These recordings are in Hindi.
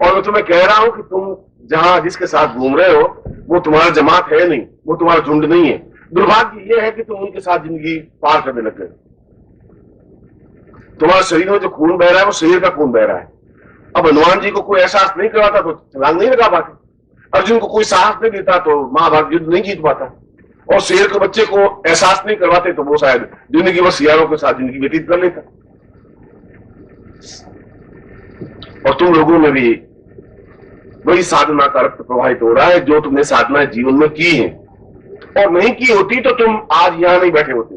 और मैं तुम्हें कह रहा हूं कि तुम जहां जिसके साथ घूम रहे हो वो तुम्हारा जमात है नहीं, वो तुम्हारा झुंड नहीं है। दुर्भाग्य यह है कि तुम उनके साथ जिंदगी पार करने लग गए। तुम्हारे शरीर में जो खून बह रहा है वो शरीर का खून बह रहा है। अब हनुमान जी को कोई एहसास नहीं करवाता तो छलांग नहीं लगा पाते, अर्जुन को कोई साहस नहीं देता तो महाभारत युद्ध नहीं जीत पाता, और शेर के बच्चे को एहसास नहीं करवाते तो वो शायद जिंदगी भर सियारों के साथ जिंदगी व्यतीत कर लेता। और तुम लोगों में भी वही साधना का रक्त प्रवाहित हो रहा है जो तुमने साधना जीवन में की है, और नहीं की होती तो तुम आज यहां नहीं बैठे होते,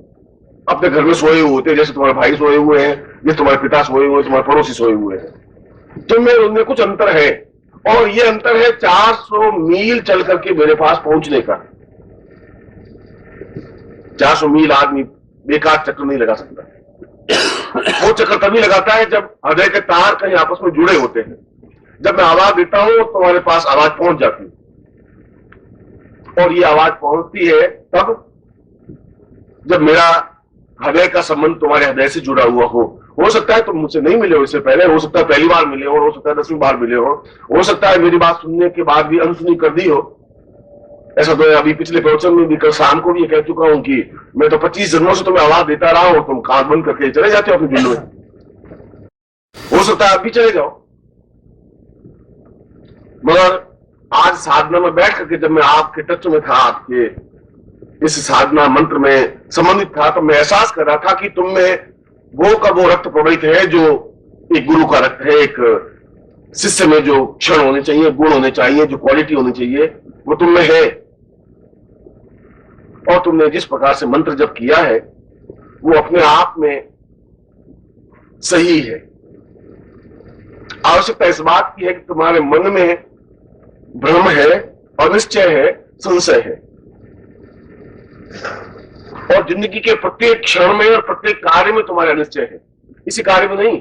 अपने घर में सोए हुए होते, जैसे तुम्हारे भाई सोए हुए हैं, जैसे तुम्हारे पिता सोए हुए हैं, तुम्हारे पड़ोसी सोए हुए हैं। तुम में उनमें कुछ अंतर है, और ये अंतर है 400 मील चल करके मेरे पास पहुंचने का। 400 मील आदमी बेकार चक्कर नहीं लगा सकता। वो चक्कर तभी लगाता है जब हृदय के तार कहीं आपस में जुड़े होते हैं। जब मैं आवाज देता हूं तो तुम्हारे पास आवाज पहुंच जाती है, और ये आवाज पहुंचती है तब जब मेरा हृदय का संबंध तुम्हारे हृदय से जुड़ा हुआ हो सकता है तुम मुझसे नहीं मिले हो इससे पहले, हो सकता है पहली बार मिले हो सकता है 10वीं बार मिले हो सकता है मेरी बात सुनने के बाद भी अनसुनी कर दी हो। ऐसा तो अभी पिछले प्रवचन में भी कल शाम को भी ये कह चुका हूं कि मैं तो 25 जन्मों से तुम्हें आवाज देता रहा हूं, तुम कान बंद करके चले जाते हो अपने दिल में। हो सकता है आप भी चले जाओ, मगर आज साधना में बैठ करके जब मैं आपके टच में था, आपके इस साधना मंत्र में संबंधित था, तो मैं एहसास कर रहा था कि तुम में वो का वो रक्त प्रवाहित है जो एक गुरु का रक्त है। एक शिष्य में जो क्षण होने चाहिए, गुण होने चाहिए, जो क्वालिटी होनी चाहिए, वो तुम में है। और तुमने जिस प्रकार से मंत्र जप किया है वो अपने आप में सही है। आवश्यकता इस बात की है कि तुम्हारे मन में भ्रम है, अनिश्चय है, संशय है, और जिंदगी के प्रत्येक क्षण में और प्रत्येक कार्य में तुम्हारे अनिश्चय है, इसी कार्य में नहीं।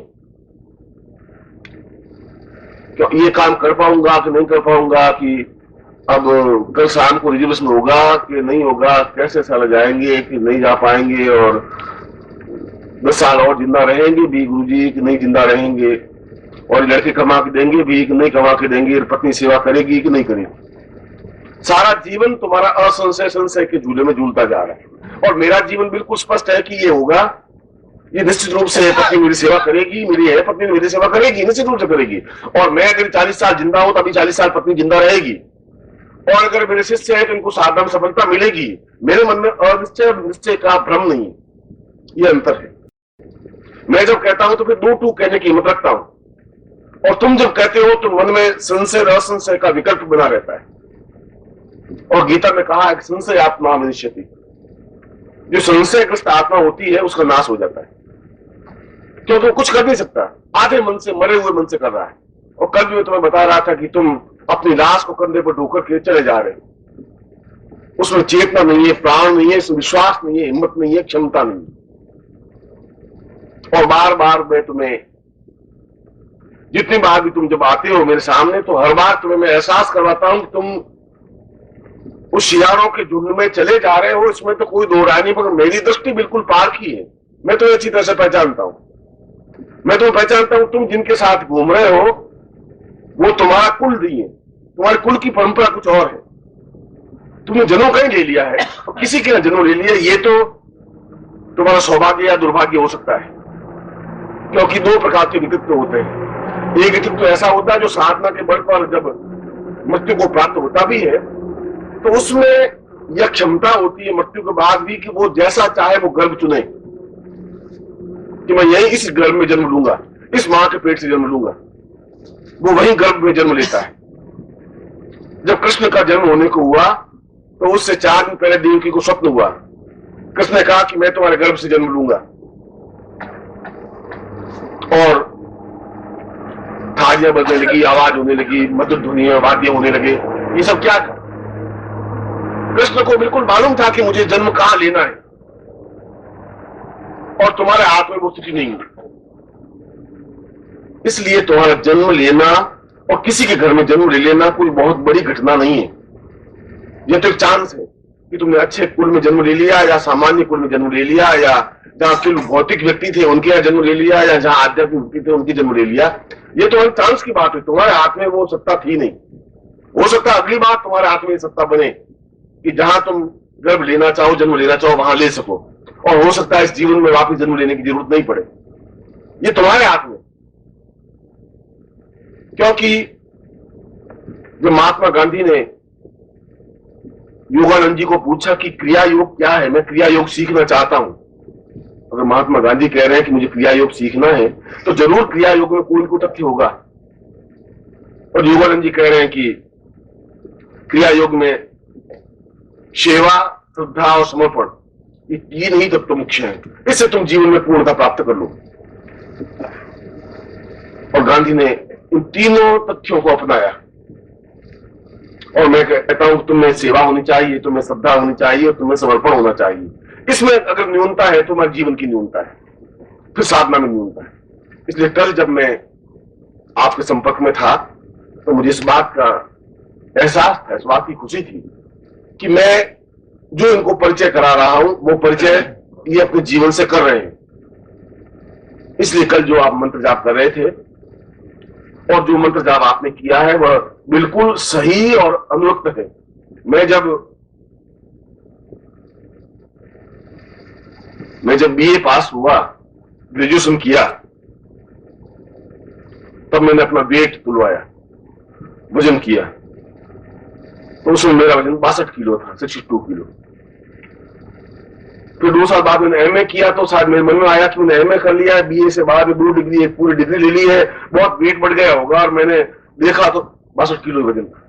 क्यों ये काम कर पाऊंगा कि नहीं कर पाऊंगा, कि अब कल शाम को रिजर्वेशन होगा कि नहीं होगा, कैसे साल जाएंगे कि नहीं जा पाएंगे, और 10 साल और जिंदा रहेंगे भी गुरुजी कि नहीं जिंदा रहेंगे, और लड़के कमा के देंगे भी कि नहीं कमा के देंगे, पत्नी सेवा करेगी कि नहीं करेगी। सारा जीवन तुम्हारा असंशय संशय के झूले में झूलता जा रहा है, और मेरा जीवन बिल्कुल स्पष्ट है कि ये होगा, ये निश्चित रूप से पत्नी मेरी सेवा करेगी, मेरी है पत्नी मेरी सेवा करेगी, निश्चित रूप से करेगी। और मैं अगर 40 साल जिंदा हूं तो अभी 40 साल पत्नी जिंदा रहेगी, और अगर मेरे शिष्य है तो इनको साधना में सफलता मिलेगी। मेरे मन में अनिश्चय निश्चय का भ्रम नहीं है, ये अंतर है। मैं जब कहता हूं तो फिर 2 कहने की हिम्मत रखता हूं, और तुम जब कहते हो तो मन में संशय असंशय का विकल्प बना रहता है। और गीता में कहा है कि संशय आत्मा विनश्यति, जो संशयग्रस्त आत्मा होती है उसका नाश हो जाता है, क्योंकि वो कुछ कर नहीं सकता, आधे मन से, मरे हुए मन से कर रहा है। और कल भी मैं तुम्हें बता रहा था कि तुम अपनी लाश को कंधे पर ढोकर के चले जा रहे हो, उसमें चेतना नहीं है, प्राण नहीं है, विश्वास नहीं है, हिम्मत नहीं है, क्षमता नहीं है। और बार बार मैं तुम्हें, जितनी बार भी तुम जब आते हो मेरे सामने, तो हर बार तुम्हें मैं एहसास करवाता हूं कि तुम उस शियारों के झुंड में चले जा रहे हो, इसमें तो कोई दो राय नहीं, मगर मेरी दृष्टि बिल्कुल पार की है। मैं तुम्हें अच्छी तरह से पहचानता हूं, मैं तुम्हें पहचानता हूं। तुम जिनके साथ घूम रहे हो वो तुम्हारा कुल नहीं है, तुम्हारे कुल की परंपरा कुछ और है। तुमने जन्म कहीं ले लिया है और किसी के जन्म ले लिया, ये तो तुम्हारा सौभाग्य या दुर्भाग्य हो सकता है, क्योंकि 2 प्रकार के व्यक्तित्व होते हैं। एक व्यक्तित्व ऐसा होता है जो साधना के बल पर जब मृत्यु को प्राप्त होता भी है तो उसमें यह क्षमता होती है मृत्यु के बाद भी कि वो जैसा चाहे वो गर्भ चुने, कि मैं यही इस गर्भ में जन्म लूंगा, इस मां के पेट से जन्म लूंगा। वो वही गर्भ में जन्म लेता है। जब कृष्ण का जन्म होने को हुआ तो उससे 4 दिन पहले देवकी को स्वप्न हुआ। कृष्ण ने कहा कि मैं तुम्हारे गर्भ से जन्म लूंगा, और थालियां बजने लगी, आवाज होने लगी, मधुर ध्वनियां, वाद्य होने लगे। ये सब क्या था? कृष्ण को बिल्कुल मालूम था कि मुझे जन्म कहां लेना है, और तुम्हारे हाथ में वो स्थिति नहीं है। इसलिए तुम्हारा जन्म लेना और किसी के घर में जन्म ले लेना कोई बहुत बड़ी घटना नहीं है, यह तो एक चांस है। कि तुमने अच्छे कुल में जन्म ले लिया या सामान्य कुल में जन्म ले लिया, या जहां केवल भौतिक व्यक्ति थे उनके यहाँ जन्म ले लिया, या जहां आध्यात्मिक व्यक्ति थे उनकी जन्म ले लिया। ये तो चांस की बात है, तुम्हारे हाथ में वो सत्ता थी नहीं। हो सकता है अगली बार तुम्हारे हाथ में सत्ता बने कि जहां तुम गर्भ लेना चाहो, जन्म लेना चाहो, वहां ले सको, और हो सकता है इस जीवन में वापस जन्म लेने की जरूरत नहीं पड़े। ये तुम्हारे हाथ में। क्योंकि जब महात्मा गांधी ने योगानंद जी को पूछा कि क्रिया योग क्या है, मैं क्रिया योग सीखना चाहता हूं। अगर महात्मा गांधी कह रहे हैं कि मुझे क्रिया योग सीखना है, तो जरूर क्रिया योग में कोई न कोई तथ्य होगा। और योगानंद जी कह रहे हैं कि क्रिया योग में सेवा, श्रद्धा और समर्पण, ये तीन ही तत्व मुख्य है। इससे तुम जीवन में पूर्णता प्राप्त कर लो। और गांधी ने इन तीनों तथ्यों को अपनाया। और मैं कहता हूं कि तुम्हें सेवा होनी चाहिए, तुम्हें श्रद्धा होनी चाहिए, और तुम्हें समर्पण होना चाहिए। इसमें अगर न्यूनता है तो हमारे जीवन की न्यूनता है, फिर साधना में न्यूनता है। इसलिए कल जब मैं आपके संपर्क में था तो मुझे इस बात का एहसास था, इस बात की खुशी थी कि मैं जो इनको परिचय करा रहा हूं वो परिचय ये अपने जीवन से कर रहे हैं। इसलिए कल जो आप मंत्र जाप कर रहे थे और जो मंत्र जाप आपने किया है वह बिल्कुल सही और अनुक्त है। मैं जब बीए पास हुआ, ग्रेजुएशन किया, तब मैंने अपना वेट तुलवाया, वजन किया, तो उसमें मेरा वजन 62 किलो था, 62 किलो। फिर 2 साल बाद मैंने एमए किया तो शायद मेरे मन में आया कि मैंने एमए कर लिया है, बीए से बाद में 2 डिग्री, एक पूरी डिग्री ले ली है, बहुत वेट बढ़ गया होगा, और मैंने देखा तो 62 किलो वजन था।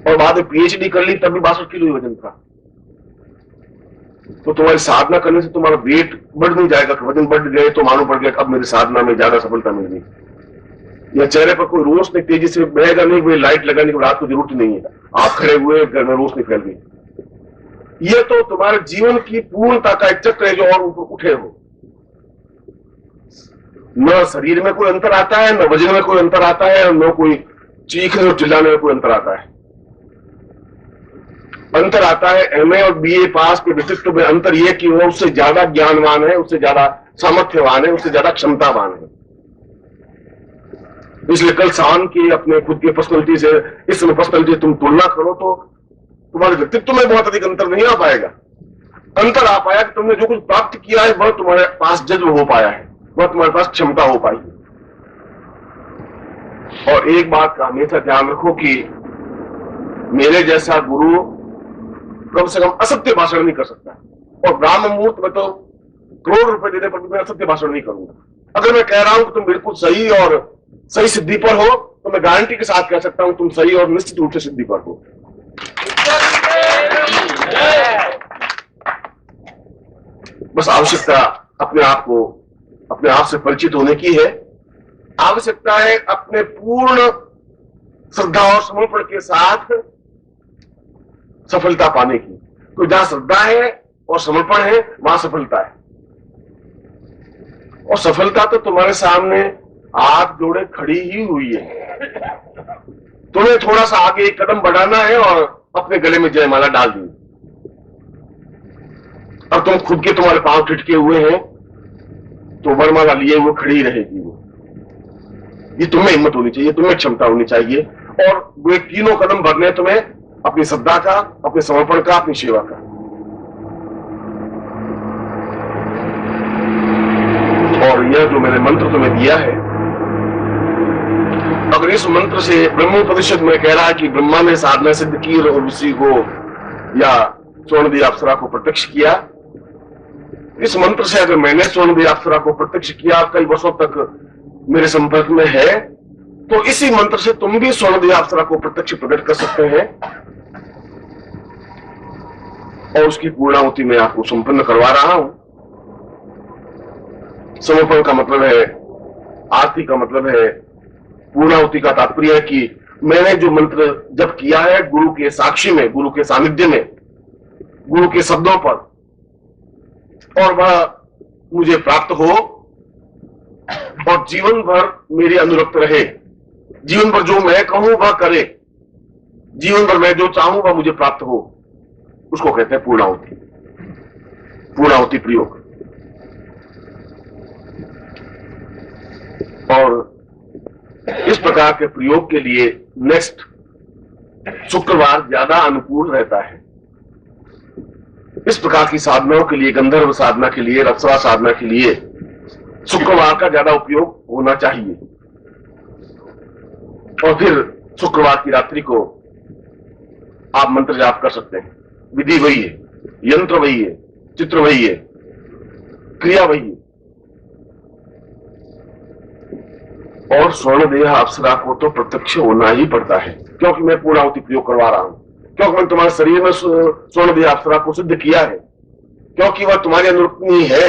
और बाद में पीएचडी कर ली तब भी 62 किलो वजन था। तो तुम्हारी साधना करने से तुम्हारा वेट बढ़ नहीं जाएगा, वजन बढ़ गए तो मालूम पड़ गया अब मेरी साधना में ज्यादा सफलता मिल गई, या चेहरे पर कोई रोशनी तेजी से बहेगा नहीं, कोई लाइट लगाने की रात को जरूरत नहीं है, आप खड़े हुए घर में रोशनी फैल गई। ये तो तुम्हारे जीवन की पूर्णता का एक चक्र है जो और ऊपर उठे हो। न शरीर में कोई अंतर आता है, न वजन में कोई अंतर आता है, न कोई चीखने और चिल्लाने में कोई अंतर आता है। अंतर आता है एमए और बीए पास के व्यक्तित्व में। अंतर यह कि वो उससे ज्यादा ज्ञानवान है, उससे ज्यादा सामर्थ्यवान है, उससे ज्यादा क्षमतावान है। इसलिए कल शाम की अपने खुद की पर्सनैलिटी से इस समय पर्सनैलिटी तुम तुलना करो तो तुम्हारे व्यक्तित्व में बहुत अधिक अंतर नहीं आ पाएगा। अंतर आ पाया कि तुमने जो कुछ प्राप्त किया है वह तुम्हारे पास जज्ब हो पाया है, वह तुम्हारे पास क्षमता हो पाई। और एक बात का हमेशा ध्यान रखो कि मेरे जैसा गुरु कम से कम असत्य भाषण नहीं कर सकता, और ब्राह्म मुहूर्त में तो करोड़ रुपए देने पर भी मैं असत्य भाषण नहीं करूंगा। अगर मैं कह रहा हूं कि तुम बिल्कुल सही और सही सिद्धि पर हो तो मैं गारंटी के साथ कह सकता हूं तुम सही और निश्चित रूप से सिद्धि पर हो। बस आवश्यकता अपने आप से परिचित होने की है। आवश्यकता है अपने पूर्ण श्रद्धा और समर्पण के साथ सफलता पाने की। तो जहां श्रद्धा है और समर्पण है वहां सफलता है, और सफलता तो तुम्हारे सामने हाथ जोड़े खड़ी ही हुई है। तुम्हें थोड़ा सा आगे एक कदम बढ़ाना है और अपने गले में जयमाला डाल दी। अब तुम खुद के तुम्हारे पांव टिटके हुए हैं तो वरमाला लिए हुए खड़ी रहेगी वो। ये तुम्हें हिम्मत होनी चाहिए, तुम्हें क्षमता होनी चाहिए, और वो एक तीनों कदम बढ़ने तुम्हें अपनी श्रद्धा का, अपने समर्पण का, अपनी सेवा का। और यह जो मैंने मंत्र तुम्हें दिया है, अगर इस मंत्र से ब्रह्मोपनिषद में कह रहा है कि ब्रह्मा ने साधना सिद्ध की और ऋषि को या स्वर्णदेव अप्सरा को प्रत्यक्ष किया, इस मंत्र से अगर मैंने स्वर्णदेव अप्सरा को प्रत्यक्ष किया, कई वर्षों तक मेरे संपर्क में है, तो इसी मंत्र से तुम भी स्वर्णदेव अप्सरा को प्रत्यक्ष प्रकट कर सकते हैं, और उसकी पूर्णाहुति मैं आपको संपन्न करवा रहा हूं। समर्पण का मतलब है, आरती का मतलब है, पूर्णाहुति का तात्पर्य है कि मैंने जो मंत्र जप किया है गुरु के साक्षी में, गुरु के सानिध्य में, गुरु के शब्दों पर, और वह मुझे प्राप्त हो और जीवन भर मेरे अनुरक्त रहे। जीवन भर जो मैं कहूं वह करे, जीवन भर मैं जो चाहूं वह मुझे प्राप्त हो। उसको कहते हैं पूर्णाहुति, पूर्णाहुति प्रयोग। और इस प्रकार के प्रयोग के लिए नेक्स्ट शुक्रवार ज्यादा अनुकूल रहता है। इस प्रकार की साधनाओं के लिए, गंधर्व साधना के लिए, रत्सरा साधना के लिए शुक्रवार का ज्यादा उपयोग होना चाहिए। और फिर शुक्रवार की रात्रि को आप मंत्र जाप कर सकते हैं। विधि वही है, यंत्र वही है, चित्र वही है, क्रिया वही है। और स्वर्णदेह अप्सरा को तो प्रत्यक्ष होना ही पड़ता है, क्योंकि मैं पूर्णाहुति प्रयोग करवा रहा हूं, क्योंकि मैंने तुम्हारे शरीर में स्वर्णदेह अप्सरा को सिद्ध किया है, क्योंकि वह तुम्हारी अनुरूपी है।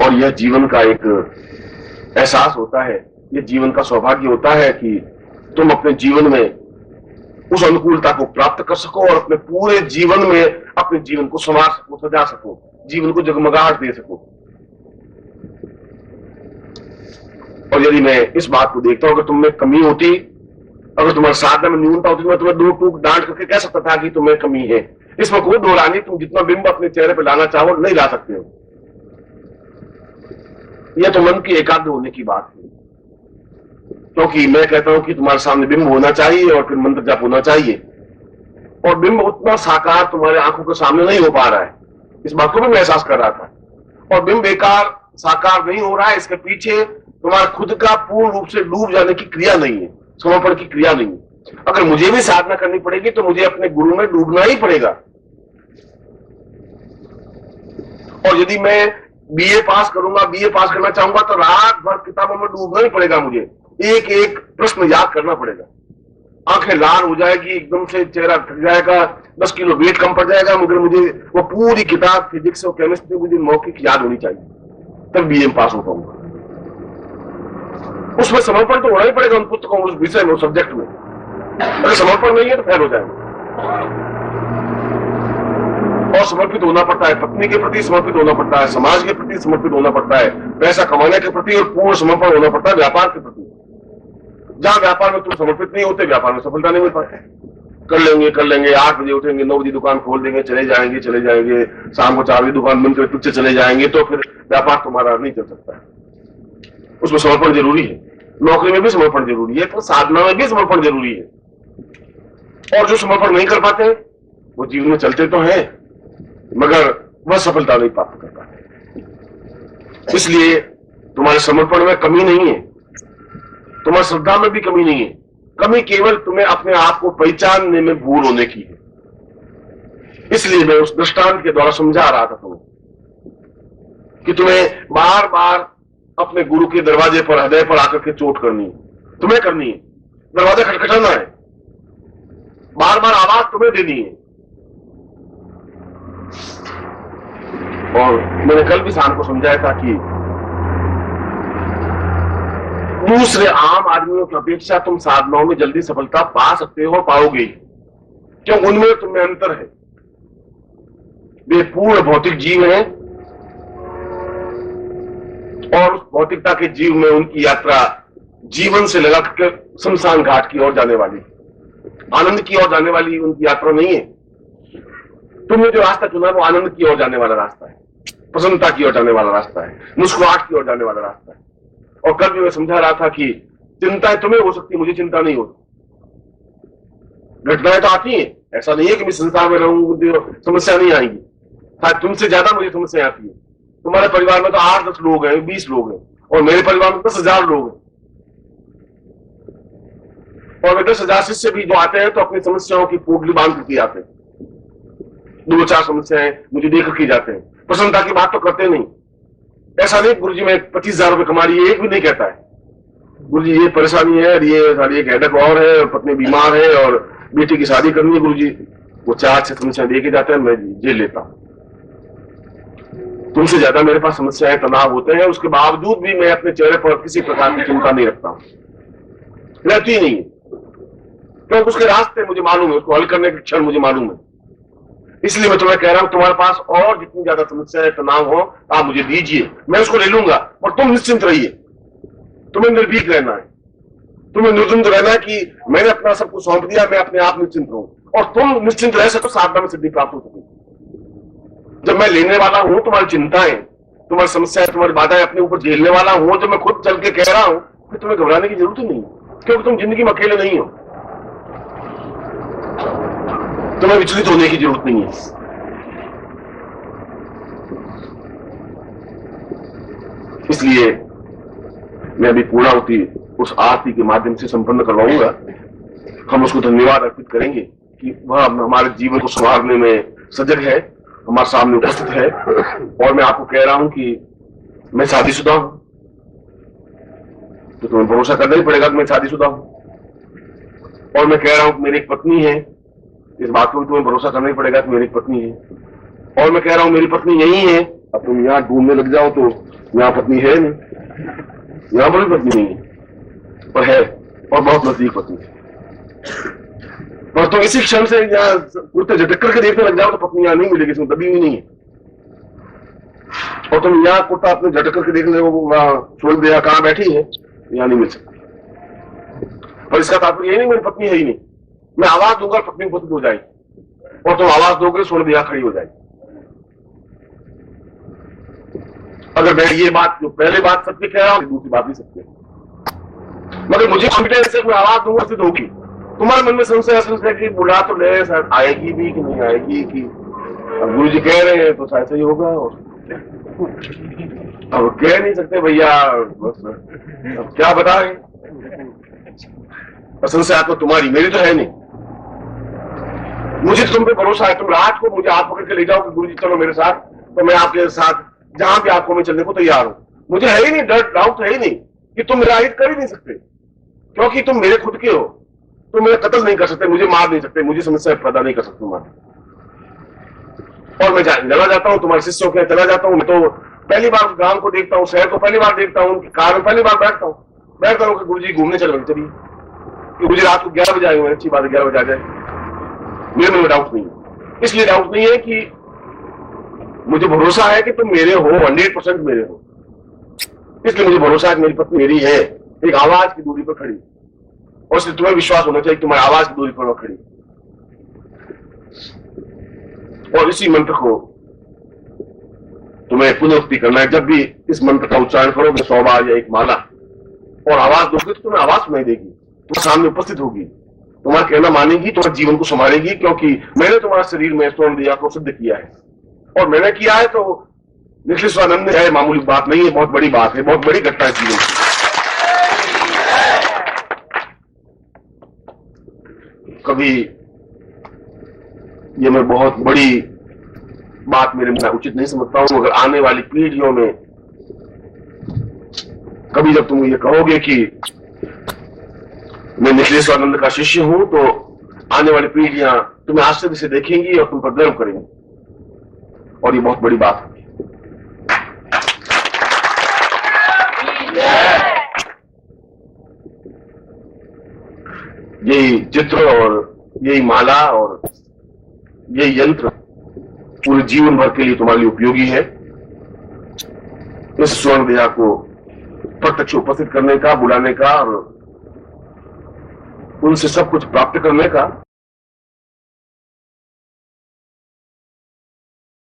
और यह जीवन का एक एहसास होता है, यह जीवन का सौभाग्य होता है कि तुम अपने जीवन में उस अनुकूलता को प्राप्त कर सको और अपने पूरे जीवन में अपने जीवन को संवार सको, सजा सको, जीवन को जगमगाहट दे सको। और यदि मैं इस बात को देखता हूं कि तुम में कमी होती, अगर तुम्हारे साधना में न्यूनता होती, मैं तुम्हें दो टूक डांट करके कह सकता था कि तुम्हें कमी है। इसमें कोई दो रानी, तुम जितना बिंब अपने चेहरे पर लाना चाहो नहीं ला सकते हो। यह तो मन की एकाग्र होने की बात है, क्योंकि मैं कहता हूं कि तुम्हारे सामने बिंब होना चाहिए और फिर मंत्र जाप होना चाहिए, और बिंब उतना साकार तुम्हारे आंखों के सामने नहीं हो पा रहा है। इस बात को भी मैं एहसास कर रहा था। और बिंब बेकार साकार नहीं हो रहा है, इसके पीछे तुम्हारा खुद का पूर्ण रूप से डूब जाने की क्रिया नहीं है, समर्पण की क्रिया नहीं है। अगर मुझे भी साधना करनी पड़ेगी तो मुझे अपने गुरु में डूबना ही पड़ेगा। और यदि मैं बीए पास करूंगा, बीए पास करना चाहूंगा, तो रात भर किताबों में डूबना ही पड़ेगा। मुझे एक एक प्रश्न याद करना पड़ेगा। आंखें लाल हो जाएगी, एकदम से चेहरा थक जाएगा, 10 किलो वेट कम पड़ जाएगा, मगर मुझे वो पूरी किताब फिजिक्स और केमिस्ट्री मुझे मौखिक याद होनी चाहिए, तब बीए में पास हो पाऊंगा। उसमें समर्पण तो होना ही पड़ेगा, उन पुस्तकों, उस विषय में, उस सब्जेक्ट में। अगर समर्पण नहीं है तो फेल हो जाएगा। और समर्पित होना पड़ता है, पत्नी के प्रति समर्पित होना पड़ता है, समाज के प्रति समर्पित होना पड़ता है, पैसा कमाने के प्रति, और पूर्ण समर्पण होना पड़ता है व्यापार के प्रति। जहां व्यापार में तुम समर्पित नहीं होते, व्यापार में सफलता नहीं मिल पाती। कर लेंगे 8 बजे उठेंगे, 9 बजे दुकान खोल देंगे, चले जाएंगे, शाम को 4 बजे दुकान बंद करके पीछे चले जाएंगे, तो फिर व्यापार तुम्हारा नहीं चल सकता है। उसमें समर्पण जरूरी है, नौकरी में भी समर्पण जरूरी है, तो साधना में भी समर्पण जरूरी है। और जो समर्पण नहीं कर पाते वो जीवन में चलते तो हैं, मगर वह सफलता नहीं प्राप्त कर पाते। इसलिए तुम्हारे समर्पण में कमी नहीं है, तुम्हारी श्रद्धा में भी कमी नहीं है। कमी केवल तुम्हें अपने आप को पहचानने में भूल होने की है। इसलिए मैं उस दृष्टांत के द्वारा समझा रहा था तुम्हें कि तुम्हें बार बार अपने गुरु के दरवाजे पर, हृदय पर आकर के चोट करनी है, तुम्हें करनी है। दरवाजा खटखटाना है, बार बार आवाज तुम्हें देनी है। और मैंने कल भी शाम को समझाया था कि दूसरे आम आदमियों की अपेक्षा तुम साधनाओं में जल्दी सफलता पा सकते हो, पाओगे, क्यों? उनमें तुम्हें अंतर है। वे पूर्ण भौतिक जीव हैं और उस भौतिकता के जीव में उनकी यात्रा जीवन से लगा कर शमशान घाट की ओर जाने वाली, आनंद की ओर जाने वाली उनकी यात्रा नहीं है। तुमने जो रास्ता चुना वो आनंद की ओर जाने वाला रास्ता है, प्रसन्नता की ओर जाने वाला रास्ता है, मुस्कुराहट की ओर जाने वाला रास्ता है। और कल भी मैं समझा रहा था कि चिंताएं तुम्हें हो सकती, मुझे चिंता नहीं होती। घटनाएं तो आती हैं, ऐसा नहीं है कि मैं संसार में रहूंगी समस्या नहीं आएगी, शायद तुमसे ज्यादा मुझे समस्या आती है। तुम्हारे परिवार में तो 8-10 लोग हैं, 20 लोग हैं, और मेरे परिवार में 10,000 लोग हैं। और वे 10,000 शिष्य भी जो आते हैं तो अपनी समस्याओं की पोटली बांध करके आते हैं। 2-4 समस्याएं मुझे देकर के जाते हैं, प्रसन्नता की बात तो करते नहीं। ऐसा नहीं गुरुजी मैं 25,000 रुपए कमा रही है, एक भी नहीं कहता है गुरुजी ये परेशानी है, ये सारी एक हेडक और है, और पत्नी बीमार है, और बेटी की शादी करनी है गुरुजी। वो 4-6 समस्याएं देके जाते हैं, मैं जेल लेता हूं। तुमसे ज्यादा मेरे पास समस्याएं, तनाव होते हैं, उसके बावजूद भी मैं अपने चेहरे पर किसी प्रकार की चिंता नहीं रखता हूं, रहती ही नहीं है, क्योंकि उसके रास्ते मुझे मालूम है, उसको हल करने के क्षण मुझे मालूम है। इसलिए मैं तुम्हें कह रहा हूं, तुम्हारे पास और जितनी ज्यादा समस्याएं, तनाव हो, आप मुझे दीजिए, मैं उसको ले लूंगा, और तुम निश्चिंत रहिए। तुम्हें निर्भीक रहना है, तुम्हें निर्द्वंद रहना कि मैंने अपना सब कुछ सौंप दिया, मैं अपने आप निश्चिंत रहूं और तुम निश्चिंत रह सको, साधना में सिद्धि प्राप्त हो सके। जब मैं लेने वाला हूं तुम्हारी चिंताएं, तुम्हारी समस्याएं, तुम्हारी बाधाएं अपने ऊपर झेलने वाला हूं, जब मैं खुद चल के कह रहा हूं, फिर तुम्हें घबराने की जरूरत ही नहीं, क्योंकि तुम जिंदगी में अकेले नहीं हो, तुम्हें विचलित होने की जरूरत नहीं है। इसलिए मैं अभी पूर्णाहुति उस आरती के माध्यम से संपन्न करवाऊंगा। हम उसको धन्यवाद अर्पित करेंगे कि वह हमारे जीवन को संवारने में सजग है, हमारे सामने उपस्थित है। और मैं आपको कह रहा हूं कि मैं शादीशुदा हूं, तो तुम्हें भरोसा करना ही पड़ेगा कि मैं शादीशुदा हूं। और मैं कह रहा हूं कि मेरी एक पत्नी है, इस बात को भी तुम्हें भरोसा करना ही पड़ेगा कि मेरी एक पत्नी है। और मैं कह रहा हूं मेरी पत्नी यही है। अब तुम यहां ढूंढने लग जाओ तो यहां पत्नी है नहीं, यहां बड़ी पत्नी नहीं है, पर है, और बहुत नजदीक पत्नी है। पर तुम इसी क्षण से यहाँ कुर्ते झटक करके देखने लग जाओ तो पत्नी यहां नहीं मिलेगी, इसमें दबी हुई नहीं है। और तुम यहाँ कुर्ता अपने झटक करके देख लो, वहां छोड़ दिया कहां बैठी है, यहां नहीं मिल सकती। पर इसका तात्पर्य यही नहीं मेरी पत्नी है ही नहीं। मैं आवाज दूंगा पत्नी उपस्थित हो जाएगी, और तुम आवाज दोगे छोड़ दिया खड़ी हो जाएगी। अगर मैं ये बात जो पहले बात सत्य कह रहा हूं, दूसरी बात भी सत्य है, मगर मुझे कॉन्फिडेंस है मैं आवाज दूंगा सिद्ध होगी। तुम्हारे मन में संशय है कि बुला तो ले, शायद आएगी भी कि नहीं आएगी, कि अब गुरु जी कह रहे हैं तो शायद सही होगा, और अब कह नहीं सकते भैया, बस अब क्या बताएं। संशय आत्मा तुम्हारी, मेरी तो है नहीं। मुझे तुम पे भरोसा है, तुम रात को मुझे हाथ पकड़ के ले जाओ कि गुरु जी चलो मेरे साथ, तो मैं आपके साथ जहां भी आपको मैं चलने को तैयार हूं। मुझे है ही नहीं डर, डाउट है ही नहीं कि तुम मेरा हित कर ही नहीं सकते, क्योंकि तुम मेरे खुद के हो। तुम मेरा कत्ल नहीं कर सकते, मुझे मार नहीं सकते, मुझे समस्या पैदा नहीं कर सकते तुम्हारे। और मैं चला जाता हूं तुम्हारे शिष्यों के, चला जाता हूं। मैं तो पहली बार गांव को देखता हूं, शहर को पहली बार देखता हूं, कार में पहली बार बैठता हूं कि गुरु जी घूमने चले, चलिए कि मुझे रात को 11 बजे आएंगे, अच्छी बात है 11 बजे आ जाए, मेरे में डाउट नहीं है। इसलिए डाउट नहीं है कि मुझे भरोसा है कि तुम मेरे हो, 100% मेरे हो। इसलिए मुझे भरोसा है कि मेरी पत्नी मेरी है, एक आवाज की दूरी पर खड़ी, और इसलिए तुम्हें विश्वास होना चाहिए कि तुम्हारी आवाज की दूरी पर वो खड़ी। और इसी मंत्र को तुम्हें पुनरुक्ति करना है। जब भी इस मंत्र का उच्चारण करोगे 100 बार या एक माला, और आवाज दोगे तो तुम्हें आवाज सुनाई देगी, तुम्हारे सामने उपस्थित होगी, तुम्हारा कहना मानेगी, तुम्हारे जीवन को संभालेगी, क्योंकि मैंने तुम्हारे शरीर में स्वर्ण दिया को सिद्ध किया है। और मैंने किया है तो निखिल स्वानंद है, मामूली बात नहीं है, बहुत बड़ी बात है, बहुत बड़ी घटना है जीवन की। कभी ये मैं बहुत बड़ी बात मेरे में उचित नहीं समझता हूं, अगर आने वाली पीढ़ियों में कभी जब तुम ये कहोगे कि मैं निखिल स्वानंद का शिष्य हूं, तो आने वाली पीढ़ियां तुम्हें आश्चर्य से देखेंगी और तुम पर गर्व करेंगी, और ये बहुत बड़ी बात है। यही चित्र और यही माला और यही यंत्र पूरे जीवन भर के लिए तुम्हारे लिए उपयोगी है। इस स्वर्ण देहा को प्रत्यक्ष उपस्थित करने का, बुलाने का, और उनसे सब कुछ प्राप्त करने का